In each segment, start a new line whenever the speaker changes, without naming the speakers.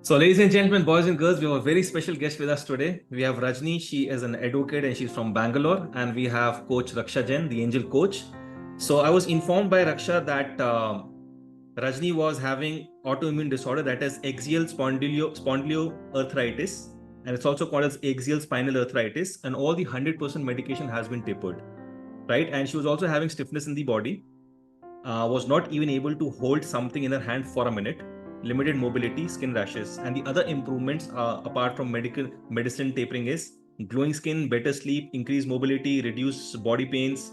So, ladies and gentlemen, boys and girls, we have a very special guest with us today. We have Rajini. She is an advocate and she's from Bangalore. And we have Coach Raksha Jain, the angel coach. So, I was informed by Raksha that Rajini was having autoimmune disorder, that is axial spondyloarthritis. And it's also called as axial spinal arthritis. And all the 100% medication has been tapered, right? And she was also having stiffness in the body, was not even able to hold something in her hand for a minute, limited mobility, skin rashes. And the other improvements, apart from medicine tapering, is glowing skin, better sleep, increased mobility, reduced body pains,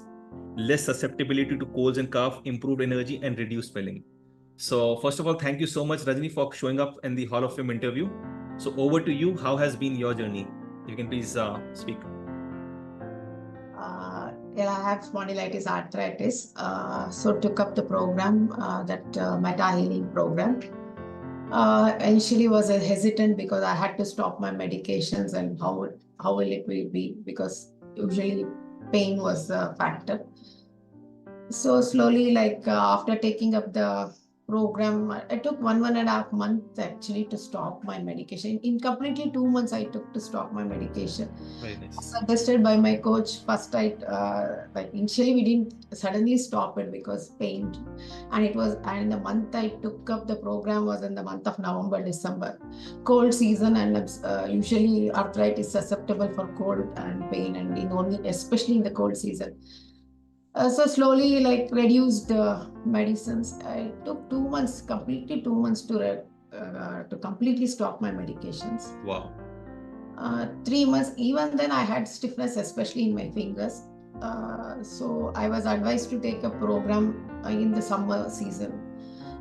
less susceptibility to colds and cough, improved energy, and reduced swelling. So first of all, thank you so much, Rajini, for showing up in the Hall of Fame interview. So over to you. How has been your journey? You can please speak.
I have spondylitis arthritis, so took up the program, that Meta Healing program. Initially was hesitant because I had to stop my medications and how will it will be, because usually pain was a factor. So slowly, after taking up the program, I took 1.5 months actually to stop my medication. In completely 2 months, I took to stop my medication.
Very nice.
Suggested by my coach. First, initially we didn't suddenly stop it because pain, and the month I took up the program was in the month of November, December, cold season, and usually arthritis susceptible for cold and pain, and especially in the cold season. So slowly, reduced medicines. I took 2 months, completely 2 months to completely stop my medications.
Wow.
3 months, even then I had stiffness, especially in my fingers. So I was advised to take a program in the summer season.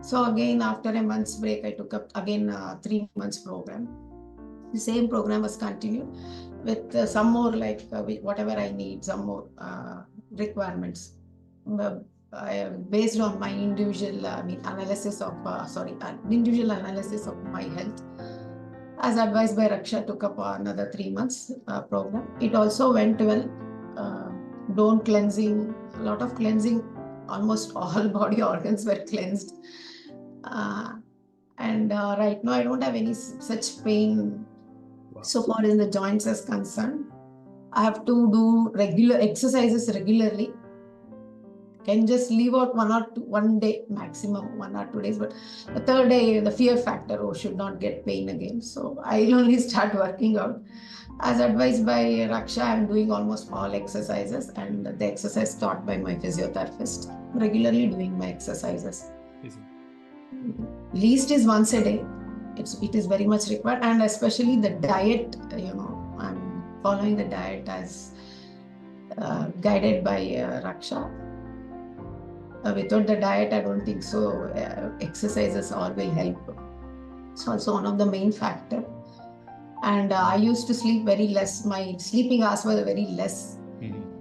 So again, after a month's break, I took up again 3 months program. The same program was continued with some more whatever I need, some more requirements based on my individual analysis of individual analysis of my health. As advised by Raksha, took up another 3 months program. It also went well. Bone cleansing, a lot of cleansing, almost all body organs were cleansed. Right now I don't have any such pain. Wow. So far in the joints is concerned. I have to do regular exercises regularly. Can just leave out 1 day maximum, 1 or 2 days, but the third day the fear factor, should not get pain again. So I only start working out. As advised by Raksha, I'm doing almost all exercises, and the exercise taught by my physiotherapist. Regularly doing my exercises. Least is once a day. It is very much required, and especially the diet. I'm following the diet as guided by Raksha. Without the diet, I don't think so. Exercises all will help. It's also one of the main factor. And I used to sleep very less. My sleeping hours were very less.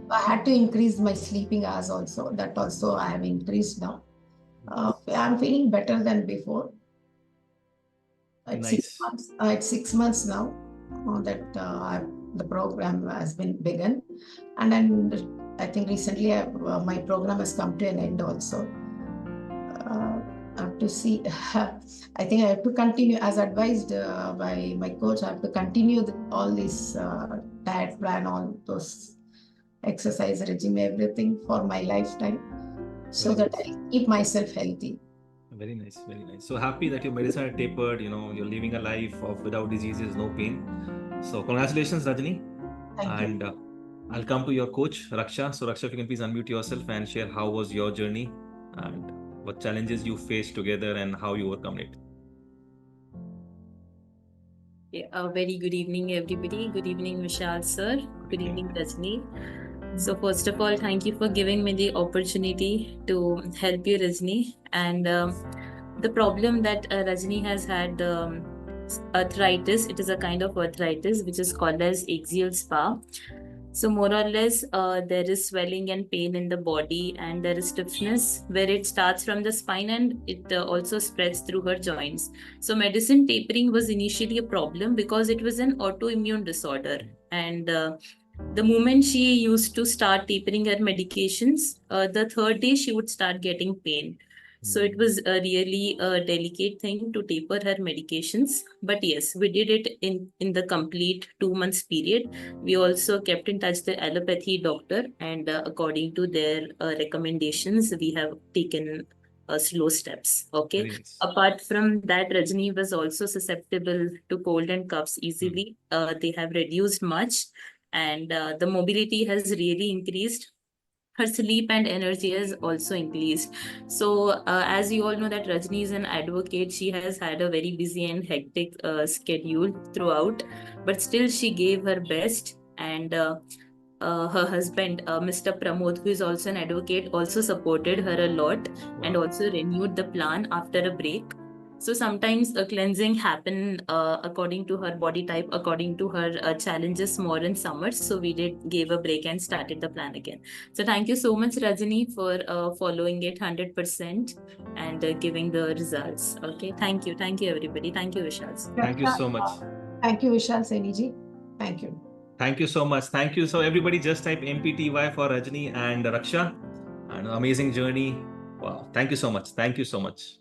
I had to increase my sleeping hours also. That also I have increased now. I'm feeling better than before. It's
Nice.
6 months. It's 6 months now that the program has been begun, and then I think recently my program has come to an end also. I have to see. I think I have to continue as advised by my coach. I have to continue all this diet plan, all those exercise regime, everything for my lifetime, so that I keep myself healthy.
Very nice, very nice. So happy that your medicine are tapered. You're living a life of without diseases, no pain. So congratulations, Rajini.
Thank
you. I'll come to your coach, Raksha. So Raksha, if you can please unmute yourself and share how was your journey and what challenges you faced together and how you overcome it.
A very good evening, everybody. Good evening, Vishal sir. Good evening, Rajini. So first of all, thank you for giving me the opportunity to help you, Rajini. And the problem that Rajini has had arthritis, it is a kind of arthritis which is called as axial SPA. So more or less, there is swelling and pain in the body, and there is stiffness where it starts from the spine and it also spreads through her joints. So medicine tapering was initially a problem because it was an autoimmune disorder. And the moment she used to start tapering her medications, the third day she would start getting pain. So it was really a delicate thing to taper her medications. But yes, we did it in the complete 2 months period. We also kept in touch the allopathy doctor, and according to their recommendations, we have taken slow steps. Okay.
Very nice.
Apart from that, Rajini was also susceptible to cold and coughs easily. They have reduced much, and the mobility has really increased. Her sleep and energy has also increased. So as you all know that Rajni is an advocate, she has had a very busy and hectic schedule throughout, but still she gave her best. And her husband, Mr. Pramod, who is also an advocate, also supported her a lot. And also renewed the plan after a break. So sometimes a cleansing happen according to her body type, according to her challenges more in summers. So we gave a break and started the plan again. So thank you so much, Rajini, for following it 100% and giving the results. Okay, thank you everybody. Thank you, Vishal.
Thank you so much.
Thank you, Vishal, Saini ji. Thank you.
Thank you so much. Thank you. So everybody just type MPTY for Rajini and Raksha. An amazing journey. Wow. Thank you so much. Thank you so much.